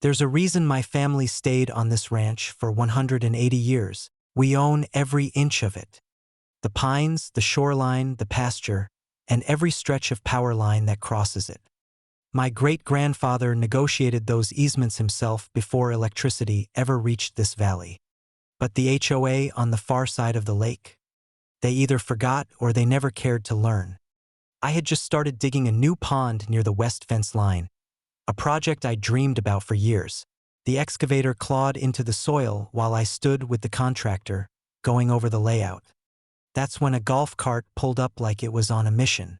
There's a reason my family stayed on this ranch for 180 years. We own every inch of it. The pines, the shoreline, the pasture, and every stretch of power line that crosses it. My great-grandfather negotiated those easements himself before electricity ever reached this valley. But the HOA on the far side of the lake? They either forgot or they never cared to learn. I had just started digging a new pond near the west fence line, a project I dreamed about for years. The excavator clawed into the soil while I stood with the contractor, going over the layout. That's when a golf cart pulled up like it was on a mission.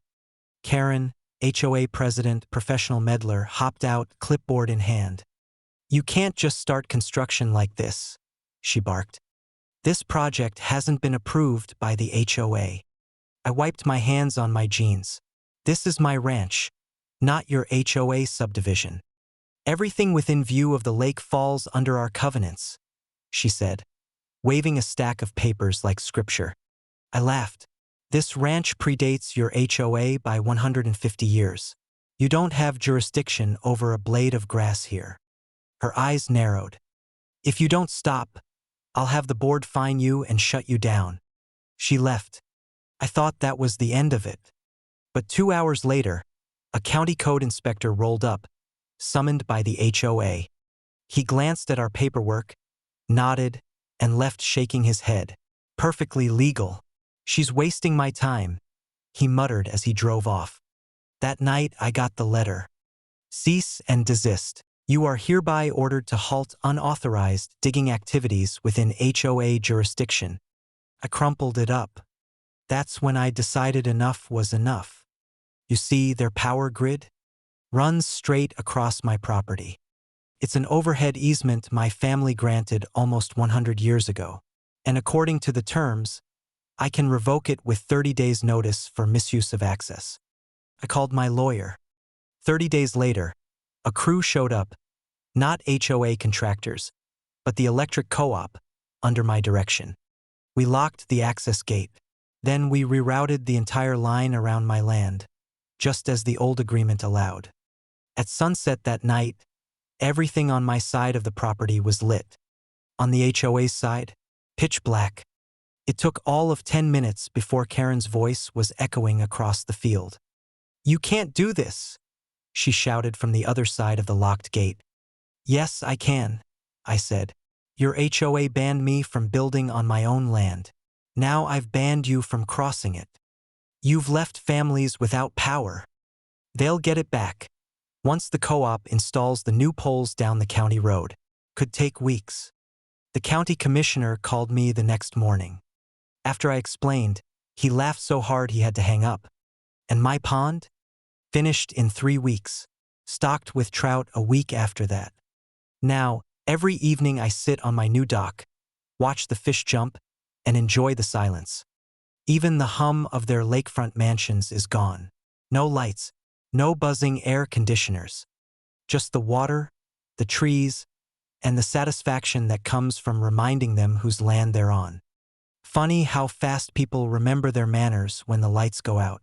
Karen, HOA president, professional meddler, hopped out, clipboard in hand. "You can't just start construction like this," she barked. "This project hasn't been approved by the HOA." I wiped my hands on my jeans. "This is my ranch, not your HOA subdivision. Everything within view of the lake falls under our covenants," she said, waving a stack of papers like scripture. I laughed. "This ranch predates your HOA by 150 years. You don't have jurisdiction over a blade of grass here." Her eyes narrowed. "If you don't stop, I'll have the board fine you and shut you down." She left. I thought that was the end of it. But 2 hours later, a county code inspector rolled up, summoned by the HOA. He glanced at our paperwork, nodded, and left shaking his head. "Perfectly legal. She's wasting my time," he muttered as he drove off. That night I got the letter. "Cease and desist. You are hereby ordered to halt unauthorized digging activities within HOA jurisdiction." I crumpled it up. That's when I decided enough was enough. You see, their power grid runs straight across my property. It's an overhead easement my family granted almost 100 years ago. And according to the terms, I can revoke it with 30 days' notice for misuse of access. I called my lawyer. 30 days later, a crew showed up, not HOA contractors, but the electric co-op, under my direction. We locked the access gate. Then we rerouted the entire line around my land, just as the old agreement allowed. At sunset that night, everything on my side of the property was lit. On the HOA's side, pitch black. It took all of 10 minutes before Karen's voice was echoing across the field. "You can't do this," she shouted from the other side of the locked gate. "Yes, I can," I said. "Your HOA banned me from building on my own land. Now I've banned you from crossing it. You've left families without power. They'll get it back once the co-op installs the new poles down the county road. Could take weeks." The county commissioner called me the next morning. After I explained, he laughed so hard he had to hang up. And my pond? Finished in 3 weeks, stocked with trout a week after that. Now, every evening I sit on my new dock, watch the fish jump, and enjoy the silence. Even the hum of their lakefront mansions is gone. No lights, no buzzing air conditioners. Just the water, the trees, and the satisfaction that comes from reminding them whose land they're on. Funny how fast people remember their manners when the lights go out.